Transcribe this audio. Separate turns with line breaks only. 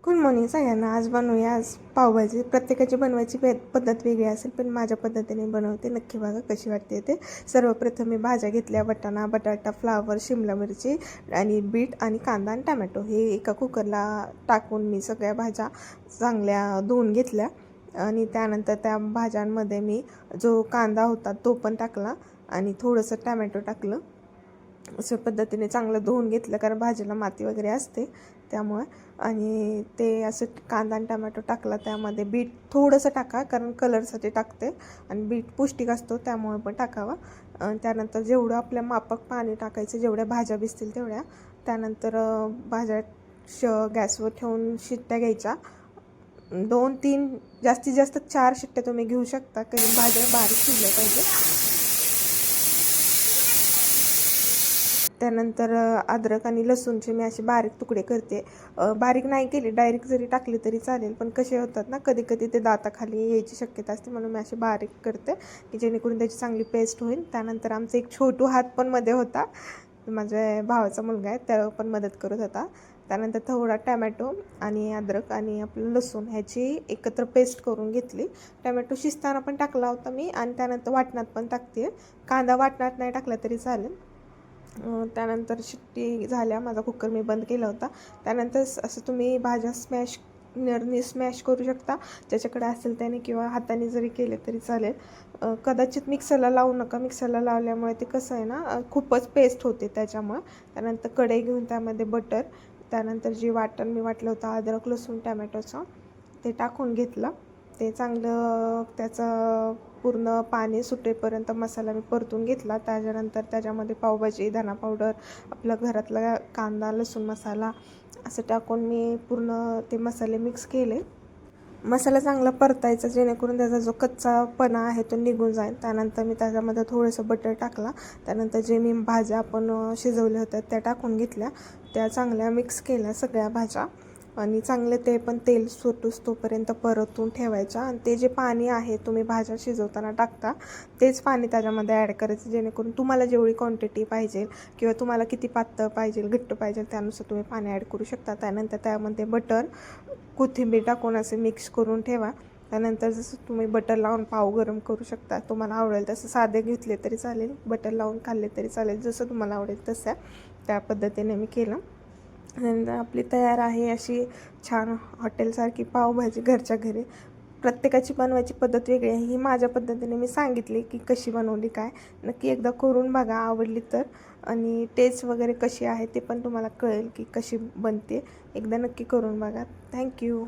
Good morning सगळ्यांना. आज बनवूया पावभाजी. प्रत्येकाची बनवायची पद्धत वेगळी असेल, पण माझ्या पद्धतीने बनवते. नक्की बघा कशी वाटते ते. सर्वप्रथम मी भाज्या घेतल्या. वाटाणा, बटाटा, फ्लावर, शिमला मिरची आणि बीट आणि कांदा आणि टमॅटो हे एका कुकरला टाकून मी सगळ्या भाज्या चांगल्या धुवून घेतल्या. आणि त्यानंतर त्या भाज्यांमध्ये मी जो कांदा होता तो पण टाकला आणि थोडंसं टमॅटो टाकलं. अशा पद्धतीने चांगलं धुवून घेतलं, कारण भाजीला माती वगैरे असते त्यामुळे. आणि ते असं कांदा आणि टमॅटो टाकला. त्यामध्ये बीट थोडंसं टाका, कारण कलरसाठी टाकते आणि बीट पौष्टिक असतो त्यामुळे पण टाकावा. त्यानंतर जेवढं आपल्या मापाक पाणी टाकायचं, जेवढ्या भाज्या भिजतील तेवढ्या. त्यानंतर भाज्या गॅसवर ठेवून शिट्ट्या घ्यायच्या. 2-3 जास्तीत जास्त 4 शिट्ट्या तुम्ही घेऊ शकता, कारण भाज्या बारीक शिजल्या पाहिजे. त्यानंतर अद्रक आणि लसूणचे मी असे बारीक तुकडे करते. बारीक नाही केले, डायरेक्ट जरी टाकले तरी चालेल, पण कसे होतात ना, कधी कधी ते दाताखाली यायची शक्यता असते, म्हणून मी असे बारीक करते की जेणेकरून त्याची चांगली पेस्ट होईल. त्यानंतर आमचा एक छोटू हात पण मध्ये होता, माझ्या भावाचा मुलगा आहे, त्याला पण मदत करत होता. त्यानंतर थोडा टमॅटो आणि अद्रक आणि आपलं लसूण ह्याची एकत्र पेस्ट करून घेतली. टमॅटो शिजताना पण टाकला होता मी, आणि त्यानंतर वाटणात पण टाकते. कांदा वाटणात नाही टाकला तरी चालेल. त्यानंतर शिट्टी झाल्या, माझा कुकर मी बंद केला होता. त्यानंतर असं तुम्ही भाज्या स्मॅश करू शकता, ज्याच्याकडे असेल त्याने, किंवा हाताने जरी केले तरी चालेल. कदाचित मिक्सरला लावू नका. मिक्सरला लावल्यामुळे ते कसं आहे ना, खूपच पेस्ट होते त्याच्यामुळे. त्यानंतर कढई घेऊन त्यामध्ये बटर, त्यानंतर जे वाटण मी वाटलं होतं अद्रक लसूण टमॅटोचं, ते टाकून घेतलं. ते चांगलं त्याचं पूर्ण पाणी सुटेपर्यंत मसाला मी परतून घेतला. त्याच्यानंतर त्याच्यामध्ये पावभाजी धना पावडर, आपला घरातला कांदा लसूण मसाला असं टाकून मी पूर्ण ते मसाले मिक्स केले. मसाला चांगला परतायचा, जेणेकरून त्याचा जो कच्चापणा आहे तो निघून जाईल. त्यानंतर मी त्याच्यामध्ये थोडंसं बटर टाकला. त्यानंतर जे मी भाज्या आपण शिजवल्या होत्या त्या टाकून घेतल्या. त्या चांगल्या मिक्स केल्या सगळ्या भाज्या, आणि चांगले ते पण तेल सुटूस तोपर्यंत परतून ठेवायच्या. आणि ते जे पाणी आहे तुम्ही भाज्या शिजवताना टाकता, तेच पाणी त्याच्यामध्ये ॲड करायचं, जेणेकरून तुम्हाला जेवढी क्वांटिटी पाहिजे किंवा तुम्हाला किती पातळ पाहिजे घट्ट पाहिजे त्यानुसार तुम्ही पाणी ॲड करू शकता. त्यानंतर त्यामध्ये बटर कोथिंबीर टाकून असे मिक्स करून ठेवा. त्यानंतर जसं तुम्ही बटर लावून पाव गरम करू शकता, तुम्हाला आवडेल तसं साधे घेतले तरी चालेल, बटर लावून खाल्ले तरी चालेल, जसं तुम्हाला आवडेल तसं त्या पद्धतीने मी केलं. नंतर आपली तयार आहे अशी छान हॉटेलसारखी पावभाजी घरच्या घरी. प्रत्येकाची बनवायची पद्धत वेगळी आहे. ही माझ्या पद्धतीने मी सांगितली की कशी बनवली काय. नक्की एकदा करून बघा, आवडली तर. आणि टेस्ट वगैरे कशी आहे ते पण तुम्हाला कळेल की कशी बनते. एकदा नक्की करून बघा. थँक्यू.